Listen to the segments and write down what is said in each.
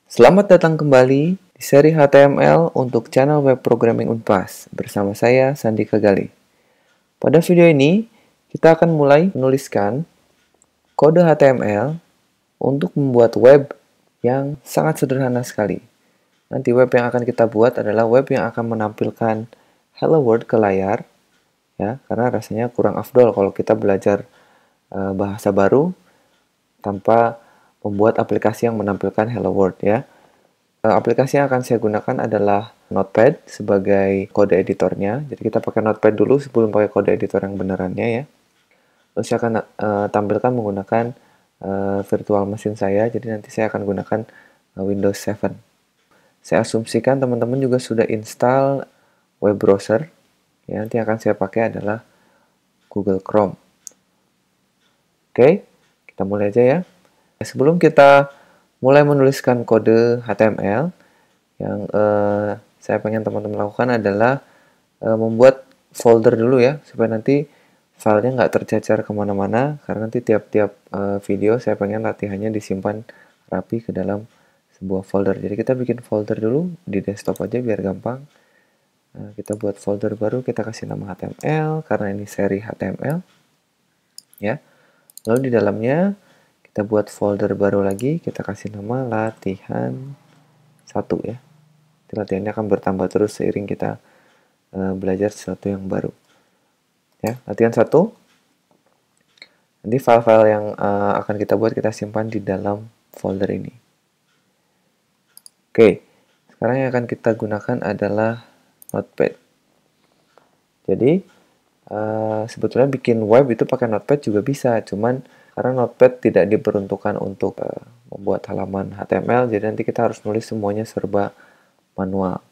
Selamat datang kembali di seri HTML untuk channel web programming Unpas bersama saya Sandi Kagali. Pada video ini, kita akan mulai menuliskan kode HTML untuk membuat web yang sangat sederhana sekali. Nanti web yang akan kita buat adalah web yang akan menampilkan Hello World ke layar, ya, karena rasanya kurang afdol kalau kita belajar bahasa baru tanpa membuat aplikasi yang menampilkan Hello World, ya. Aplikasi yang akan saya gunakan adalah Notepad sebagai kode editornya. Jadi kita pakai Notepad dulu sebelum pakai kode editor yang benerannya, ya. Lalu saya akan tampilkan menggunakan virtual machine saya. Jadi nanti saya akan gunakan Windows 7. Saya asumsikan teman-teman juga sudah install web browser. Ya, nanti yang akan saya pakai adalah Google Chrome. Oke, kita mulai aja ya. Sebelum kita mulai menuliskan kode HTML, yang saya pengen teman-teman lakukan adalah membuat folder dulu ya, supaya nanti filenya nggak tercecer kemana-mana, karena nanti tiap-tiap video saya pengen latihannya disimpan rapi ke dalam sebuah folder. Jadi kita bikin folder dulu di desktop aja biar gampang. Kita buat folder baru, kita kasih nama HTML, karena ini seri HTML. Ya. Lalu di dalamnya kita buat folder baru lagi, kita kasih nama latihan 1 ya. Latihannya akan bertambah terus seiring kita belajar sesuatu yang baru. Ya, latihan 1. Nanti file-file yang akan kita buat kita simpan di dalam folder ini. Oke, sekarang yang akan kita gunakan adalah Notepad. Jadi, sebetulnya bikin web itu pakai Notepad juga bisa, cuman karena Notepad tidak diperuntukkan untuk membuat halaman HTML, jadi nanti kita harus nulis semuanya serba manual.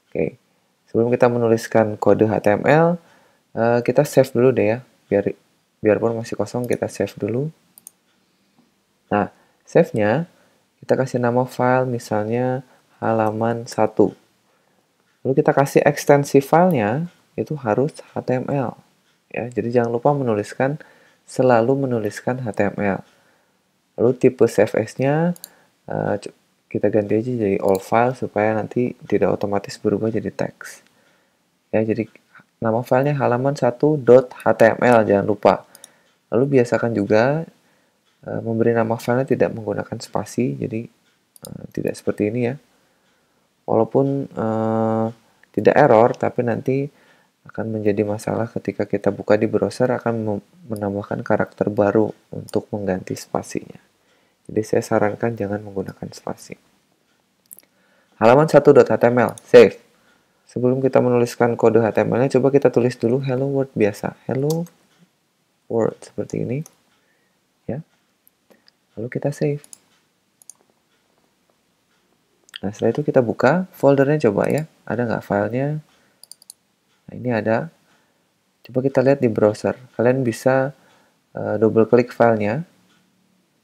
Oke, sebelum kita menuliskan kode HTML, kita save dulu deh ya, biarpun masih kosong kita save dulu. Nah, save-nya kita kasih nama file misalnya halaman 1. Lalu kita kasih ekstensi filenya itu harus HTML. Ya, jadi jangan lupa selalu menuliskan HTML. Lalu tipe save as-nya kita ganti aja jadi all file supaya nanti tidak otomatis berubah jadi teks. Ya, jadi nama filenya halaman 1.html, jangan lupa. Lalu biasakan juga memberi nama filenya tidak menggunakan spasi, jadi tidak seperti ini ya. Walaupun tidak error, tapi nanti akan menjadi masalah ketika kita buka di browser, akan menambahkan karakter baru untuk mengganti spasinya. Jadi saya sarankan jangan menggunakan spasi. Halaman 1.html, save. Sebelum kita menuliskan kode HTML-nya, coba kita tulis dulu hello world biasa. Hello world, seperti ini. Ya. Lalu kita save. Nah, setelah itu kita buka foldernya coba ya. Ada nggak filenya? Nah, ini ada. Coba kita lihat di browser. Kalian bisa double klik filenya.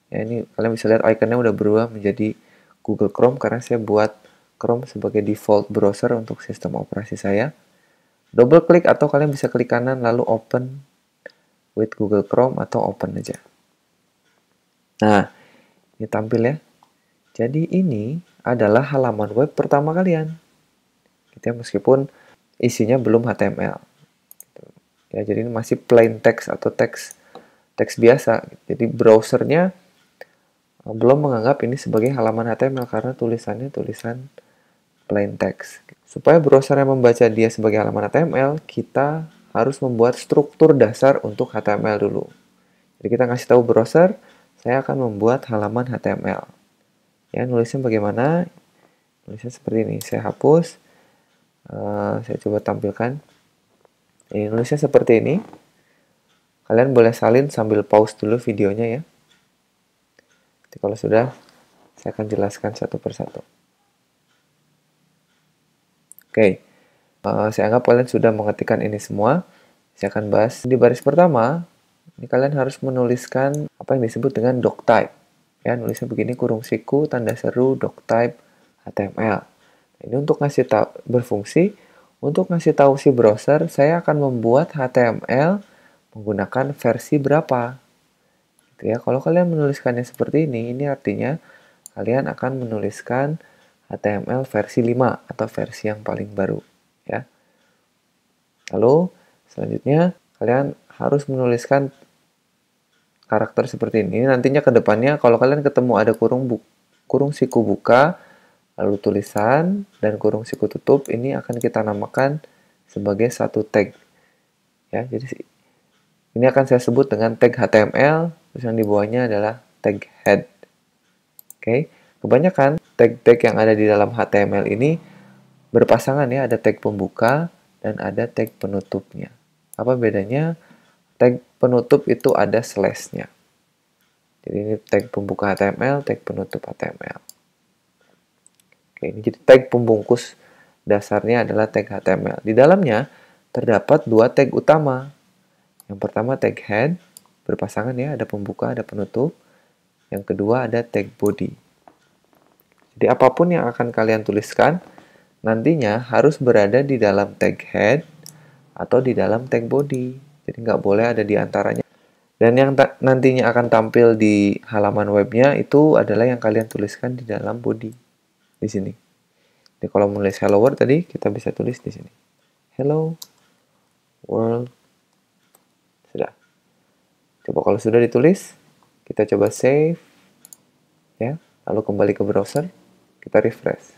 Ya, ini kalian bisa lihat ikonnya udah berubah menjadi Google Chrome karena saya buat Chrome sebagai default browser untuk sistem operasi saya. Double klik atau kalian bisa klik kanan lalu open with Google Chrome atau open aja. Nah, ini tampil ya. Jadi ini adalah halaman web pertama kalian. Gitu ya, meskipun isinya belum HTML. Ya, jadi ini masih plain text atau teks biasa. Jadi browsernya belum menganggap ini sebagai halaman HTML karena tulisannya tulisan plain text. Supaya browser yang membaca dia sebagai halaman HTML, kita harus membuat struktur dasar untuk HTML dulu. Jadi kita ngasih tahu browser, saya akan membuat halaman HTML. Ya, nulisnya bagaimana? Nulisnya seperti ini. Saya hapus. Saya coba tampilkan. Ini nulisnya seperti ini. Kalian boleh salin sambil pause dulu videonya ya. Jadi kalau sudah, saya akan jelaskan satu persatu. Oke, saya anggap kalian sudah mengetikkan ini semua. Saya akan bahas di baris pertama. Ini kalian harus menuliskan apa yang disebut dengan doctype. Ya, nulisnya begini, kurung siku, tanda seru, doctype, HTML. Ini untuk ngasih tahu, berfungsi untuk ngasih tahu si browser saya akan membuat HTML menggunakan versi berapa. Gitu ya. Kalau kalian menuliskannya seperti ini artinya kalian akan menuliskan HTML versi 5 atau versi yang paling baru, ya. Lalu selanjutnya kalian harus menuliskan karakter seperti ini. Nantinya ke depannya kalau kalian ketemu ada kurung siku buka, lalu tulisan dan kurung siku tutup, ini akan kita namakan sebagai satu tag. Ya, jadi ini akan saya sebut dengan tag HTML, terus yang di bawahnya adalah tag head. Oke, kebanyakan tag-tag yang ada di dalam HTML ini berpasangan ya, ada tag pembuka dan ada tag penutupnya. Apa bedanya? Tag penutup itu ada slash-nya. Jadi ini tag pembuka HTML, tag penutup HTML. Oke, ini jadi tag pembungkus dasarnya adalah tag HTML. Di dalamnya terdapat dua tag utama. Yang pertama tag head, berpasangan ya, ada pembuka, ada penutup. Yang kedua ada tag body. Jadi apapun yang akan kalian tuliskan, nantinya harus berada di dalam tag head atau di dalam tag body. Jadi nggak boleh ada di antaranya. Dan yang nantinya akan tampil di halaman webnya itu adalah yang kalian tuliskan di dalam body. Di sini. Jadi kalau menulis hello world tadi, kita bisa tulis di sini. Hello world. Sudah. Coba kalau sudah ditulis, kita coba save. Ya, lalu kembali ke browser, kita refresh.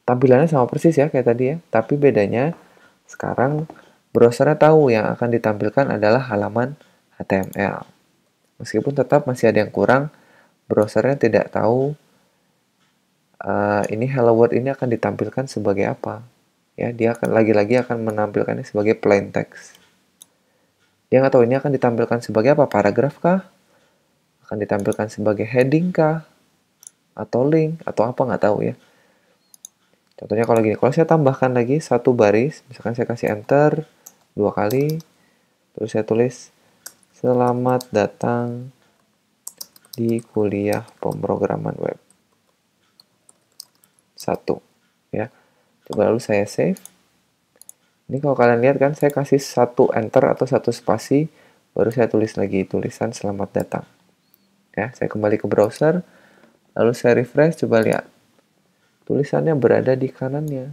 Tampilannya sama persis ya kayak tadi ya, tapi bedanya sekarang browsernya tahu yang akan ditampilkan adalah halaman HTML. Meskipun tetap masih ada yang kurang, browsernya tidak tahu ini hello world ini akan ditampilkan sebagai apa. Ya, dia akan lagi-lagi akan menampilkannya sebagai plain text. Dia nggak tahu ini akan ditampilkan sebagai apa, paragraf kah? Akan ditampilkan sebagai heading kah? Atau link? Atau apa, nggak tahu ya. Contohnya kalau gini, kalau saya tambahkan lagi satu baris, misalkan saya kasih enter 2 kali, terus saya tulis, selamat datang di kuliah pemrograman web. 1. Ya. Coba lalu saya save. Ini kalau kalian lihat kan, saya kasih satu enter atau satu spasi, baru saya tulis lagi tulisan selamat datang. Ya, saya kembali ke browser, lalu saya refresh, coba lihat. Tulisannya berada di kanannya.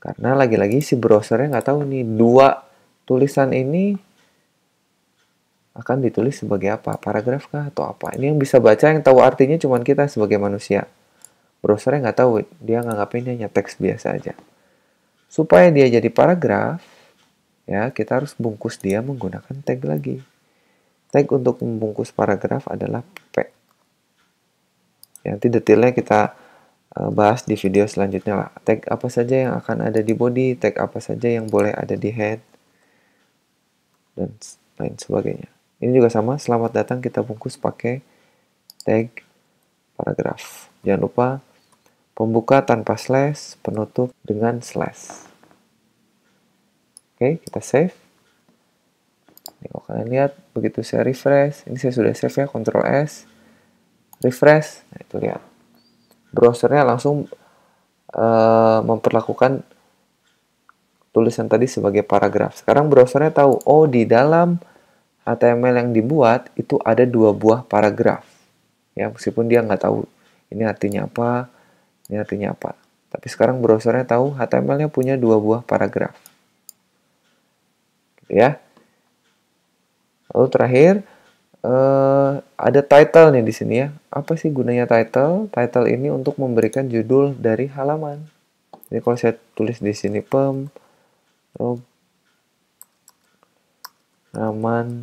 Karena lagi-lagi si browsernya nggak tahu nih, dua tulisan ini akan ditulis sebagai apa, paragraf kah atau apa. Ini yang bisa baca, yang tahu artinya cuma kita sebagai manusia. Browsernya nggak tahu, dia nganggapin hanya teks biasa aja. Supaya dia jadi paragraf, ya kita harus bungkus dia menggunakan tag lagi. Tag untuk membungkus paragraf adalah P. Nanti detailnya kita bahas di video selanjutnya lah. Tag apa saja yang akan ada di body, tag apa saja yang boleh ada di head, dan lain sebagainya. Ini juga sama, selamat datang kita bungkus pakai tag paragraf. Jangan lupa pembuka tanpa slash, penutup dengan slash. Oke, kita save. Ini kalau kalian lihat, begitu saya refresh, ini saya sudah save ya, Ctrl S, refresh, nah itu lihat. Browsernya langsung memperlakukan tulisan tadi sebagai paragraf. Sekarang browsernya tahu, oh di dalam HTML yang dibuat, itu ada 2 buah paragraf. Ya, meskipun dia nggak tahu ini artinya apa, ini artinya apa. Tapi sekarang browsernya tahu HTML-nya punya 2 buah paragraf. Gitu ya. Lalu terakhir, ada title nih di sini ya. Apa sih gunanya title? Title ini untuk memberikan judul dari halaman. Jadi kalau saya tulis di sini pemrograman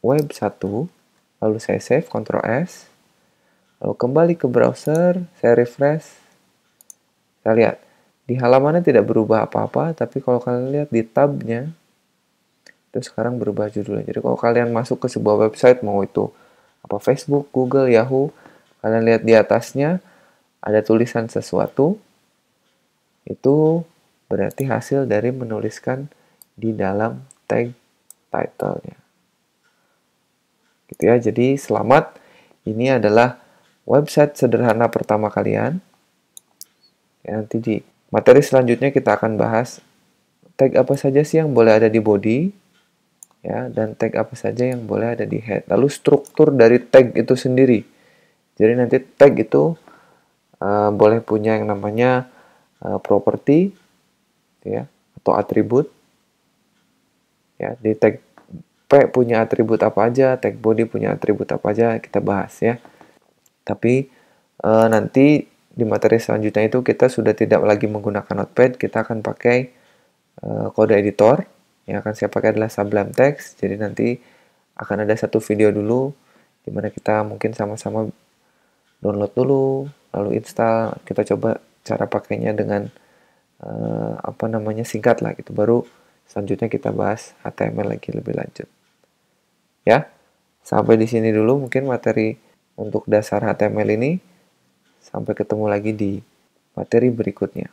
web 1, lalu saya save, Ctrl S, lalu kembali ke browser, saya refresh, saya lihat, di halamannya tidak berubah apa-apa, tapi kalau kalian lihat di tabnya, itu sekarang berubah judulnya. Jadi kalau kalian masuk ke sebuah website, mau itu apa Facebook, Google, Yahoo, kalian lihat di atasnya ada tulisan sesuatu, itu berarti hasil dari menuliskan di dalam tag title-nya. Gitu ya. Jadi selamat, ini adalah website sederhana pertama kalian. Ya, nanti di materi selanjutnya kita akan bahas tag apa saja sih yang boleh ada di body, ya, dan tag apa saja yang boleh ada di head. Lalu struktur dari tag itu sendiri. Jadi nanti tag itu boleh punya yang namanya property, ya, atau atribut. Ya, di tag P punya atribut apa aja, tag body punya atribut apa aja, kita bahas ya. Tapi nanti di materi selanjutnya itu kita sudah tidak lagi menggunakan Notepad, kita akan pakai kode editor. Yang akan saya pakai adalah Sublime Text. Jadi nanti akan ada satu video dulu dimana kita mungkin sama-sama download dulu, lalu install. Kita coba cara pakainya dengan singkat lah gitu. Baru selanjutnya kita bahas HTML lagi lebih lanjut. Ya, sampai di sini dulu mungkin materi untuk dasar HTML ini. Sampai ketemu lagi di materi berikutnya.